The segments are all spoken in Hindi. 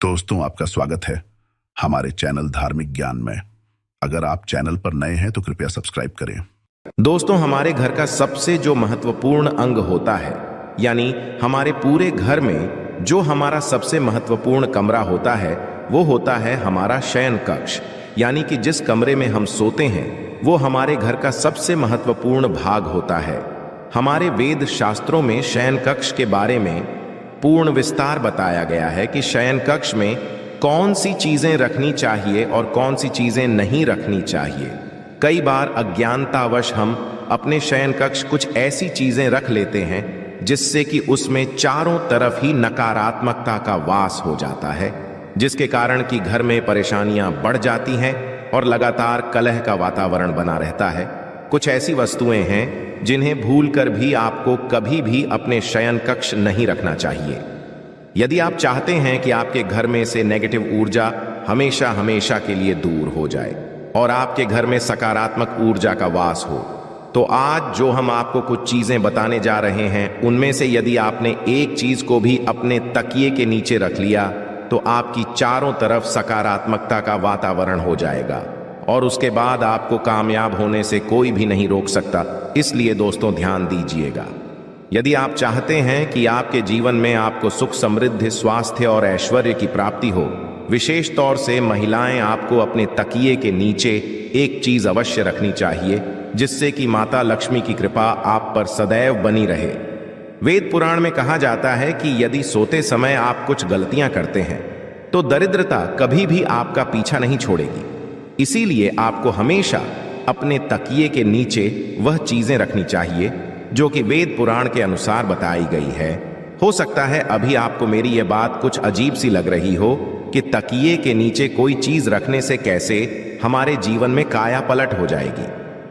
दोस्तों, आपका स्वागत है हमारे चैनल धार्मिक ज्ञान में। अगर आप चैनल पर नए हैं तो कृपया सब्सक्राइब करें। दोस्तों, हमारे घर का सबसे जो महत्वपूर्ण अंग होता है, यानी हमारे पूरे घर में जो हमारा सबसे महत्वपूर्ण कमरा होता है, वो होता है हमारा शयन कक्ष। यानी कि जिस कमरे में हम सोते हैं वो हमारे घर का सबसे महत्वपूर्ण भाग होता है। हमारे वेद शास्त्रों में शयन कक्ष के बारे में पूर्ण विस्तार बताया गया है कि शयन कक्ष में कौन सी चीजें रखनी चाहिए और कौन सी चीजें नहीं रखनी चाहिए। कई बार अज्ञानतावश हम अपने शयन कक्ष कुछ ऐसी चीजें रख लेते हैं जिससे कि उसमें चारों तरफ ही नकारात्मकता का वास हो जाता है, जिसके कारण कि घर में परेशानियां बढ़ जाती हैं और लगातार कलह का वातावरण बना रहता है। कुछ ऐसी वस्तुएं हैं जिन्हें भूलकर भी आपको कभी भी अपने शयन कक्ष नहीं रखना चाहिए। यदि आप चाहते हैं कि आपके घर में से नेगेटिव ऊर्जा हमेशा हमेशा के लिए दूर हो जाए और आपके घर में सकारात्मक ऊर्जा का वास हो, तो आज जो हम आपको कुछ चीजें बताने जा रहे हैं, उनमें से यदि आपने एक चीज को भी अपने तकिए के नीचे रख लिया तो आपकी चारों तरफ सकारात्मकता का वातावरण हो जाएगा और उसके बाद आपको कामयाब होने से कोई भी नहीं रोक सकता। इसलिए दोस्तों, ध्यान दीजिएगा। यदि आप चाहते हैं कि आपके जीवन में आपको सुख, समृद्धि, स्वास्थ्य और ऐश्वर्य की प्राप्ति हो, विशेष तौर से महिलाएं आपको अपने तकिए के नीचे एक चीज अवश्य रखनी चाहिए जिससे कि माता लक्ष्मी की कृपा आप पर सदैव बनी रहे। वेद पुराण में कहा जाता है कि यदि सोते समय आप कुछ गलतियां करते हैं तो दरिद्रता कभी भी आपका पीछा नहीं छोड़ेगी। इसीलिए आपको हमेशा अपने तकिए के नीचे वह चीजें रखनी चाहिए जो कि वेद पुराण के अनुसार बताई गई है। हो सकता है अभी आपको मेरी यह बात कुछ अजीब सी लग रही हो कि तकिए के नीचे कोई चीज रखने से कैसे हमारे जीवन में काया पलट हो जाएगी।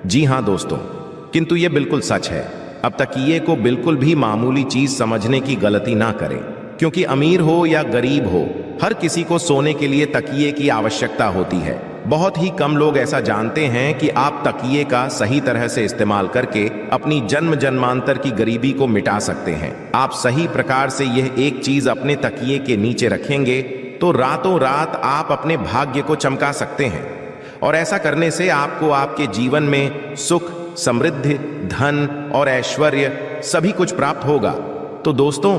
जी हाँ दोस्तों, किंतु यह बिल्कुल सच है। अब तकिए को बिल्कुल भी मामूली चीज समझने की गलती ना करें, क्योंकि अमीर हो या गरीब हो, हर किसी को सोने के लिए तकिए की आवश्यकता होती है। बहुत ही कम लोग ऐसा जानते हैं कि आप तकिए का सही तरह से इस्तेमाल करके अपनी जन्म जन्मांतर की गरीबी को मिटा सकते हैं। आप सही प्रकार से यह एक चीज अपने तकिए के नीचे रखेंगे तो रातों रात आप अपने भाग्य को चमका सकते हैं और ऐसा करने से आपको आपके जीवन में सुख, समृद्धि, धन और ऐश्वर्य सभी कुछ प्राप्त होगा। तो दोस्तों,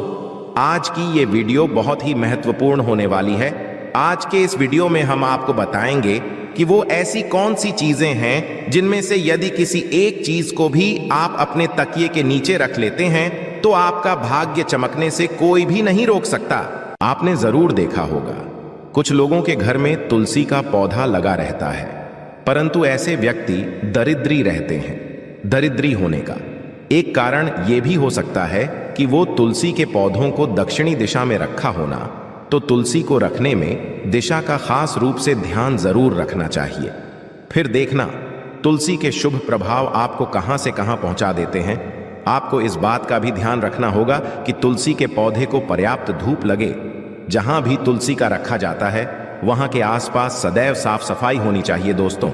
आज की ये वीडियो बहुत ही महत्वपूर्ण होने वाली है। आज के इस वीडियो में हम आपको बताएंगे कि वो ऐसी कौन सी चीजें हैं जिनमें से यदि किसी एक चीज को भी आप अपने तकिए के नीचे रख लेते हैं तो आपका भाग्य चमकने से कोई भी नहीं रोक सकता। आपने जरूर देखा होगा, कुछ लोगों के घर में तुलसी का पौधा लगा रहता है, परंतु ऐसे व्यक्ति दरिद्री रहते हैं। दरिद्री होने का एक कारण यह भी हो सकता है कि वो तुलसी के पौधों को दक्षिणी दिशा में रखा होना। तो तुलसी को रखने में दिशा का खास रूप से ध्यान जरूर रखना चाहिए। फिर देखना तुलसी के शुभ प्रभाव आपको कहां से कहां पहुंचा देते हैं। आपको इस बात का भी ध्यान रखना होगा कि तुलसी के पौधे को पर्याप्त धूप लगे। जहां भी तुलसी का रखा जाता है वहां के आसपास सदैव साफ सफाई होनी चाहिए दोस्तों।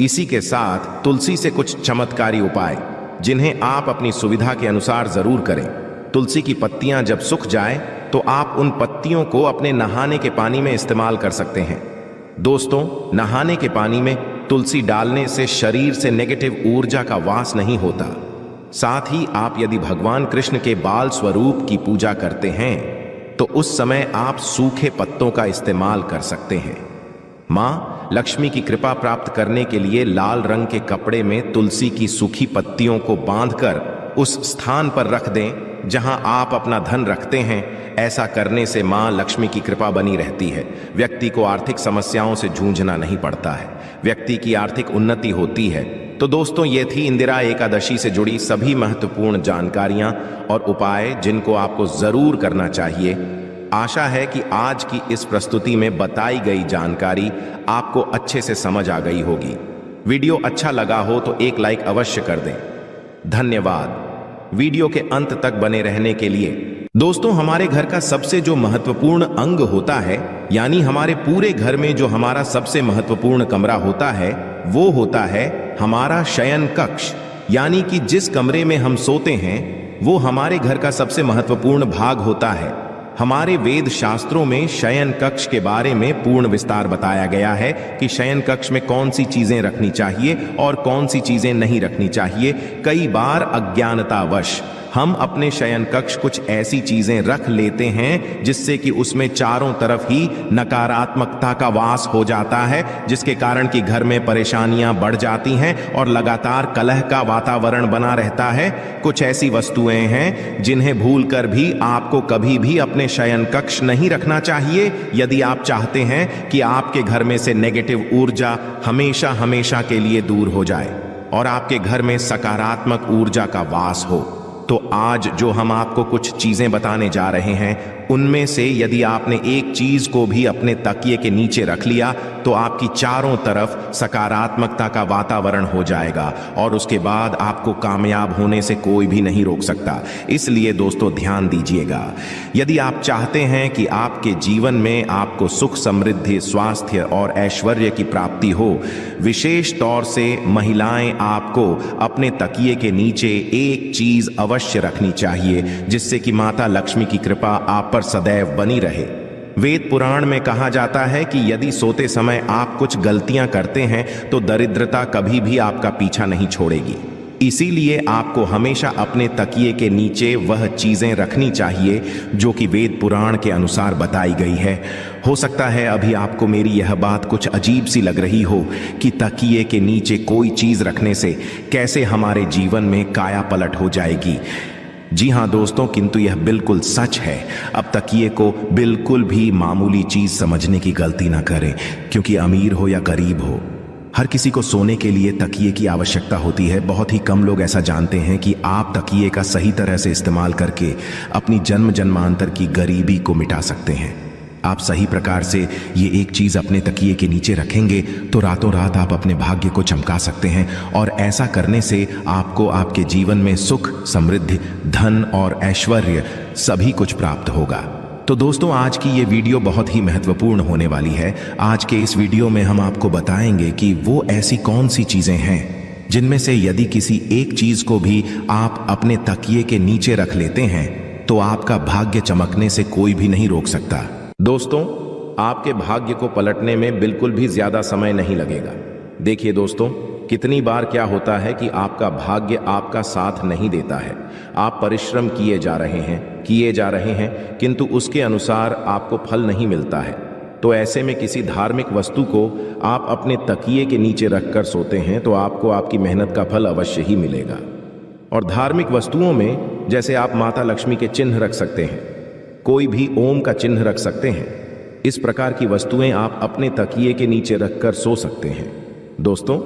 इसी के साथ तुलसी से कुछ चमत्कारी उपाय जिन्हें आप अपनी सुविधा के अनुसार जरूर करें। तुलसी की पत्तियां जब सूख जाए तो आप उन पत्तियों को अपने नहाने के पानी में इस्तेमाल कर सकते हैं। दोस्तों, नहाने के पानी में तुलसी डालने से शरीर से नेगेटिव ऊर्जा का वास नहीं होता। साथ ही आप यदि भगवान कृष्ण के बाल स्वरूप की पूजा करते हैं तो उस समय आप सूखे पत्तों का इस्तेमाल कर सकते हैं। मां लक्ष्मी की कृपा प्राप्त करने के लिए लाल रंग के कपड़े में तुलसी की सूखी पत्तियों को बांधकर उस स्थान पर रख दें जहां आप अपना धन रखते हैं। ऐसा करने से मां लक्ष्मी की कृपा बनी रहती है। व्यक्ति को आर्थिक समस्याओं से जूझना नहीं पड़ता है, व्यक्ति की आर्थिक उन्नति होती है। तो दोस्तों, ये थी इंदिरा एकादशी से जुड़ी सभी महत्वपूर्ण जानकारियां और उपाय जिनको आपको जरूर करना चाहिए। आशा है कि आज की इस प्रस्तुति में बताई गई जानकारी आपको अच्छे से समझ आ गई होगी। वीडियो अच्छा लगा हो तो एक लाइक अवश्य कर दें। धन्यवाद वीडियो के अंत तक बने रहने के लिए। दोस्तों, हमारे घर का सबसे जो महत्वपूर्ण अंग होता है, यानी हमारे पूरे घर में जो हमारा सबसे महत्वपूर्ण कमरा होता है, वो होता है हमारा शयन कक्ष। यानी कि जिस कमरे में हम सोते हैं वो हमारे घर का सबसे महत्वपूर्ण भाग होता है। हमारे वेद शास्त्रों में शयन कक्ष के बारे में पूर्ण विस्तार बताया गया है कि शयन कक्ष में कौन सी चीजें रखनी चाहिए और कौन सी चीजें नहीं रखनी चाहिए। कई बार अज्ञानतावश हम अपने शयन कक्ष कुछ ऐसी चीजें रख लेते हैं जिससे कि उसमें चारों तरफ ही नकारात्मकता का वास हो जाता है, जिसके कारण कि घर में परेशानियां बढ़ जाती हैं और लगातार कलह का वातावरण बना रहता है। कुछ ऐसी वस्तुएं हैं जिन्हें भूलकर भी आपको कभी भी अपने शयन कक्ष नहीं रखना चाहिए यदि आप चाहते हैं कि आपके घर में से नेगेटिव ऊर्जा हमेशा हमेशा के लिए दूर हो जाए और आपके घर में सकारात्मक ऊर्जा का वास हो। तो आज जो हम आपको कुछ चीजें बताने जा रहे हैं, उनमें से यदि आपने एक चीज को भी अपने तकिए के नीचे रख लिया तो आपकी चारों तरफ सकारात्मकता का वातावरण हो जाएगा और उसके बाद आपको कामयाब होने से कोई भी नहीं रोक सकता। इसलिए दोस्तों ध्यान दीजिएगा, यदि आप चाहते हैं कि आपके जीवन में आपको सुख, समृद्धि, स्वास्थ्य और ऐश्वर्य की प्राप्ति हो, विशेष तौर से महिलाएं आपको अपने तकिए के नीचे एक चीज अवश्य रखनी चाहिए जिससे कि माता लक्ष्मी की कृपा आप पर सदैव बनी रहे। वेद पुराण में कहा जाता है कि यदि सोते समय आप कुछ गलतियां करते हैं तो दरिद्रता कभी भी आपका पीछा नहीं छोड़ेगी। इसीलिए आपको हमेशा अपने तकिए के नीचे वह चीजें रखनी चाहिए जो कि वेद पुराण के अनुसार बताई गई है। हो सकता है अभी आपको मेरी यह बात कुछ अजीब सी लग रही हो कि तकिए के नीचे कोई चीज रखने से कैसे हमारे जीवन में काया पलट हो जाएगी। जी हाँ दोस्तों, किंतु यह बिल्कुल सच है। अब तकिए को बिल्कुल भी मामूली चीज समझने की गलती ना करें, क्योंकि अमीर हो या गरीब हो, हर किसी को सोने के लिए तकिए की आवश्यकता होती है। बहुत ही कम लोग ऐसा जानते हैं कि आप तकिए का सही तरह से इस्तेमाल करके अपनी जन्म जन्मांतर की गरीबी को मिटा सकते हैं। आप सही प्रकार से ये एक चीज अपने तकिए के नीचे रखेंगे तो रातों रात आप अपने भाग्य को चमका सकते हैं और ऐसा करने से आपको आपके जीवन में सुख, समृद्धि, धन और ऐश्वर्य सभी कुछ प्राप्त होगा। तो दोस्तों, आज की ये वीडियो बहुत ही महत्वपूर्ण होने वाली है। आज के इस वीडियो में हम आपको बताएंगे कि वो ऐसी कौन सी चीजें हैं जिनमें से यदि किसी एक चीज को भी आप अपने तकिए के नीचे रख लेते हैं तो आपका भाग्य चमकने से कोई भी नहीं रोक सकता। दोस्तों, आपके भाग्य को पलटने में बिल्कुल भी ज्यादा समय नहीं लगेगा। देखिए दोस्तों, कितनी बार क्या होता है कि आपका भाग्य आपका साथ नहीं देता है। आप परिश्रम किए जा रहे हैं किंतु उसके अनुसार आपको फल नहीं मिलता है। तो ऐसे में किसी धार्मिक वस्तु को आप अपने तकिए के नीचे रखकर सोते हैं तो आपको आपकी मेहनत का फल अवश्य ही मिलेगा। और धार्मिक वस्तुओं में जैसे आप माता लक्ष्मी के चिन्ह रख सकते हैं, कोई भी ओम का चिन्ह रख सकते हैं। इस प्रकार की वस्तुएं आप अपने तकिए के नीचे रखकर सो सकते हैं। दोस्तों,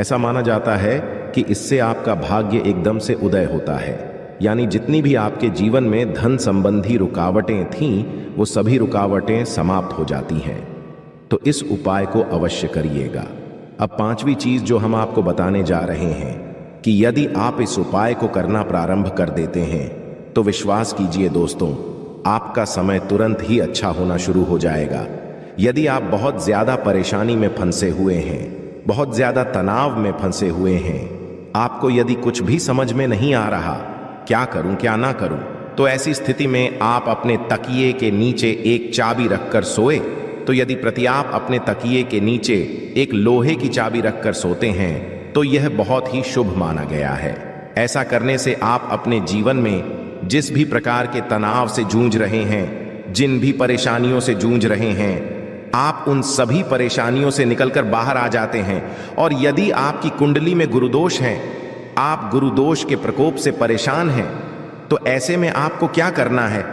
ऐसा माना जाता है कि इससे आपका भाग्य एकदम से उदय होता है, यानी जितनी भी आपके जीवन में धन संबंधी रुकावटें थीं वो सभी रुकावटें समाप्त हो जाती हैं। तो इस उपाय को अवश्य करिएगा। अब पांचवी चीज जो हम आपको बताने जा रहे हैं कि यदि आप इस उपाय को करना प्रारंभ कर देते हैं तो विश्वास कीजिए दोस्तों, आपका समय तुरंत ही अच्छा होना शुरू हो जाएगा। यदि आप बहुत ज्यादा परेशानी में फंसे हुए हैं, बहुत ज्यादा तनाव में फंसे हुए हैं, आपको यदि कुछ भी समझ में नहीं आ रहा क्या करूं क्या ना करूं, तो ऐसी स्थिति में आप अपने तकिए के नीचे एक चाबी रखकर सोए। तो यदि प्रति आप अपने तकिए के नीचे एक लोहे की चाबी रखकर सोते हैं तो यह बहुत ही शुभ माना गया है। ऐसा करने से आप अपने जीवन में जिस भी प्रकार के तनाव से जूझ रहे हैं, जिन भी परेशानियों से जूझ रहे हैं, आप उन सभी परेशानियों से निकलकर बाहर आ जाते हैं। और यदि आपकी कुंडली में गुरुदोष है, आप गुरुदोष के प्रकोप से परेशान हैं, तो ऐसे में आपको क्या करना है,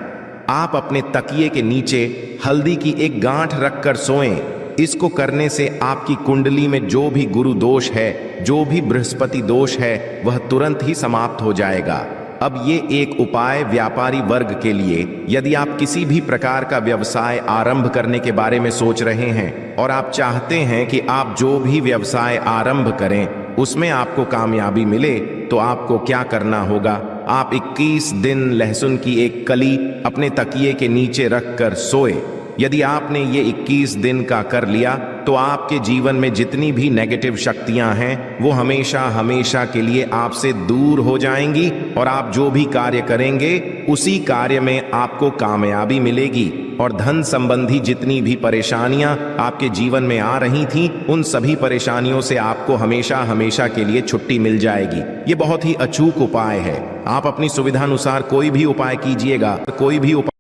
आप अपने तकिए के नीचे हल्दी की एक गांठ रखकर सोएं। इसको करने से आपकी कुंडली में जो भी गुरु दोष है, जो भी बृहस्पति दोष है, वह तुरंत ही समाप्त हो जाएगा। अब ये एक उपाय व्यापारी वर्ग के लिए, यदि आप किसी भी प्रकार का व्यवसाय आरंभ करने के बारे में सोच रहे हैं और आप चाहते हैं कि आप जो भी व्यवसाय आरंभ करें उसमें आपको कामयाबी मिले, तो आपको क्या करना होगा, आप 21 दिन लहसुन की एक कली अपने तकिए के नीचे रखकर सोए। यदि आपने ये 21 दिन का कर लिया तो आपके जीवन में जितनी भी नेगेटिव शक्तियां हैं वो हमेशा हमेशा के लिए आपसे दूर हो जाएंगी और आप जो भी कार्य करेंगे उसी कार्य में आपको कामयाबी मिलेगी और धन संबंधी जितनी भी परेशानियां आपके जीवन में आ रही थीं उन सभी परेशानियों से आपको हमेशा हमेशा के लिए छुट्टी मिल जाएगी। ये बहुत ही अचूक उपाय है। आप अपनी सुविधानुसार कोई भी उपाय कीजिएगा, कोई भी उपाय